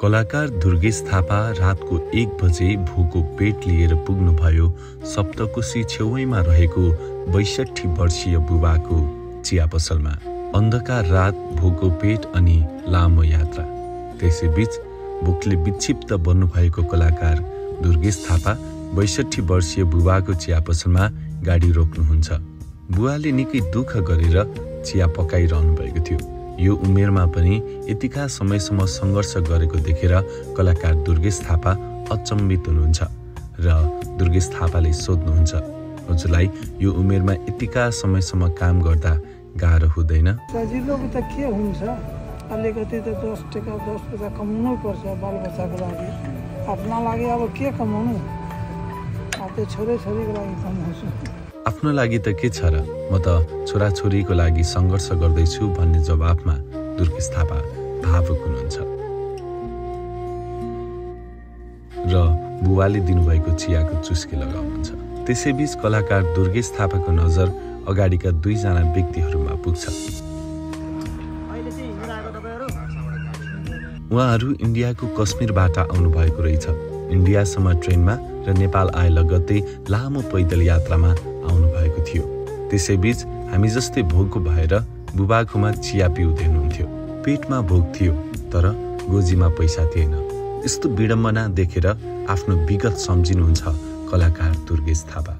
कलाकार दुर्गेश थापा रातको 1 बजे भोको पेट लिएर पुग्नुभयो सप्तकोशी छेउैमा रहेको 62 वर्षीय बुबाको चिया पसलमा। अन्धकार रात, भोको पेट अनि लामो यात्रा। त्यसैबीच भोकले विक्षिप्त बन्नुभएको कलाकार दुर्गेश थापा 62 वर्षीय बुबाको चिया पसलमा गाडी रोक्नुहुन्छ। बुवाले निकै दुःख गरेर चिया पकाइरहनु भएको थियो। यो उमेरमा पनि यतिका समयसम्म सङ्घर्ष गरेको देखेर कलाकार दुर्गेश थापा अचम्बित हुनुहुन्छ र दुर्गेश थापाले सोध्नुहुन्छ, हजुरलाई यो उमेरमा यतिका समयसम्म काम गर्दा गाह्रो हुँदैन? सजिलो त के हुन्छ, अलिकति त 10 टका 10 पैसा कमाउनु पर्छ बालबच्चाको लागि। आफ्ना लागि अब के कमाउनु, अब त छोरीको लागि कमाउँछु। आफ्नो लागि त के छ र, म त छोराछोरीको लागि सङ्घर्ष गर्दैछु भन्ने जवाफमा दुर्गेश थापा भावुक हुनुहुन्छ र बुवाले दिनुभएको चियाको चुस्की लगाउनुहुन्छ। त्यसैबीच कलाकार दुर्गेश थापाको नजर अगाडिका 2 जना व्यक्तिहरूमा पुग्छ। उहाँहरू इन्डियाको कश्मीरबाट आउनुभएको रहेछ। इन्डियासम्म ट्रेनमा र नेपाल आए लगत्तै लामो पैदल यात्रामा आउनुभएको थियो। त्यसैबीच हामी जस्तै भोको भएर बुबाकोमा चिया पिउँदै हुनुहुन्थ्यो। पेटमा भोक थियो तर गोजीमा पैसा थिएन। यस्तो विडम्बना देखेर आफ्नो विगत सम्झिनुहुन्छ कलाकार दुर्गेश थापा।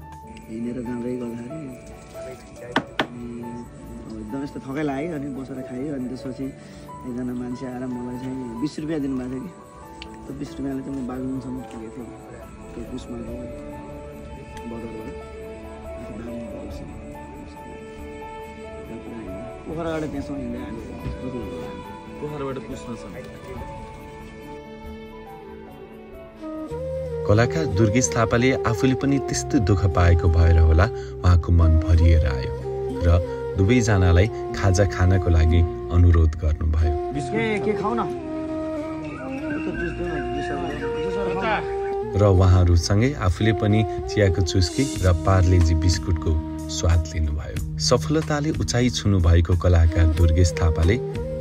एकदम यस्तो थकाइ लाग्यो अनि बसेर खायो। अनि त्यसपछि एकजना मान्छे आएर मलाई चाहिँ 20 रुपियाँ दिनुभएको थियो कि, त्यो 20 रुपियाँले चाहिँ म बागलुङसम्म पुगेको थिएँ। त्यो पुसमा बदलबाट पोखराबाट त्यहाँसम्म हिँड्दै आएको। पोखराबाट पुस्मासम्म। कलाकार दुर्गेश थापाले आफूले पनि त्यस्तो दुःख पाएको भएर होला उहाँको मन भरिएर आयो र दुवैजनालाई खाजा खानको लागि अनुरोध गर्नुभयो। र उहाँहरूसँगै आफूले पनि चियाको चुस्की र पार्लेजी बिस्कुटको स्वाद लिनुभयो। सफलताले उचाइ छुनु भएको कलाकार दुर्गेश थापाले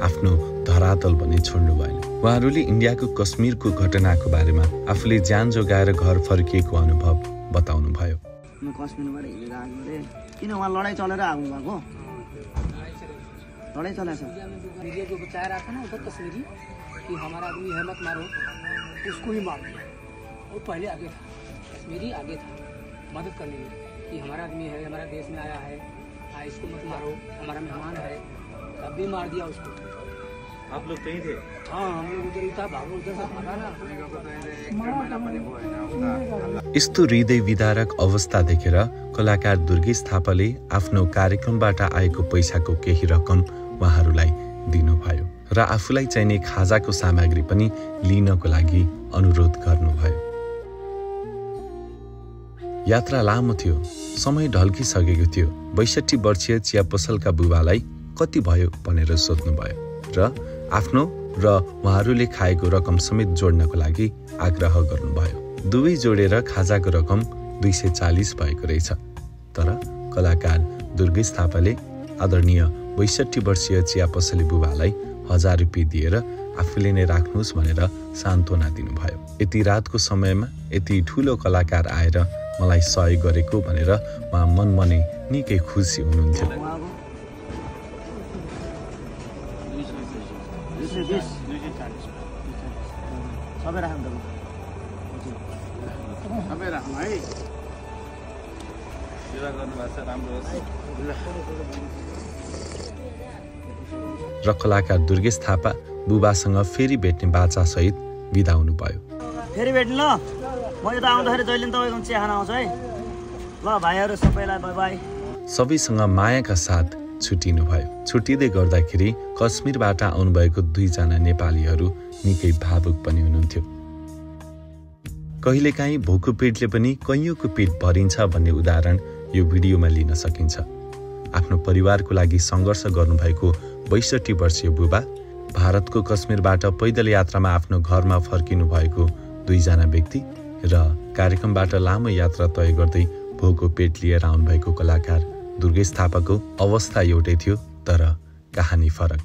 आफ्नो धरातल पनि छोड्नु भएन। उहाँहरूले इन्डियाको कश्मीरको घटनाको बारेमा आफूले ज्यान जोगाएर घर फर्किएको अनुभव बताउनु भयो। म कश्मीरबाट हिँडेर आएको रे, किन उहाँ लडाइँ चलेर आउनु भएको? लड़ाई चला सर मीडिया जो बचा रहा था ना उधर कश्मीरी कि हमारा आदमी है मत मारो, उसको ही मार दिया। वो पहले आगे था, कश्मीरी आगे था मदद करने में कि हमारा आदमी है, हमारा देश में आया है, इसको मत मारो, हमारा मेहमान है, तब भी मार दिया उसको। आप लोग कहीं थे? हाँ, हम लोग उधर ही था, भागो उधर से भागा ना। यस्तो हृदय विदारक अवस्था देखेर कलाकार दुर्गेश थापाले आफ्नो कार्यक्रमबाट आएको पैसाको केही रकम उहाँहरूलाई दिनुभयो र आफूलाई चाहिने खाजाको सामग्री पनि लिनको लागि अनुरोध गर्नुभयो। यात्रा लामो थियो, समय ढल्किसकेको थियो। 62 वर्षीय चिया पसलका बुबालाई कति भयो भनेर सोध्नुभयो र आफ्नो र उहाँहरूले खाएको रकम समेत जोड्नको लागि आग्रह गर्नुभयो। दुवै जोडेर खाजाको रकम 240 भएको रहेछ। तर कलाकार दुर्गेश थापाले आदरणीय 62 वर्षीय चिया पसले बुबालाई 1000 रुपियाँ दिएर आफूले नै राख्नुहोस् भनेर सान्त्वना दिनुभयो। यति रातको समयमा यति ठुलो कलाकार आएर मलाई सहयोग गरेको भनेर उहाँ मनमा नै निकै खुसी हुनुहुन्थ्यो। र कलाकार दुर्गेश थापा बुबासँग फेरि भेट्ने बाचा सहित बिदा हुनुभयो। फेरि भेट्नु ल, म यता आउँदाखेरि जहिले पनि तपाईको चिया खान आउँछु है। ल भाइहरू सबैलाई बाइ बाइ। सबैसँग मायाका साथ छुटिनु भयो। छुटिँदै गर्दाखेरि कश्मीरबाट आउनुभएको 2 जना नेपालीहरू निकै भावुक पनि हुनुहुन्थ्यो। कहिलेकाहीँ भोको पेटले पनि कैयौँको पेट भरिन्छ भन्ने उदाहरण यो भिडियोमा लिन सकिन्छ। आफ्नो परिवारको लागि सङ्घर्ष गर्नुभएको 62 वर्षीय बुबा, भारतको कश्मीरबाट पैदल यात्रामा आफ्नो घरमा फर्किनु भएको 2 जना व्यक्ति र कार्यक्रमबाट लामो यात्रा तय गर्दै भोको पेट लिएर आउनुभएको कलाकार दुर्गेश थापाको अवस्था एउटै थियो, तर कहानी फरक।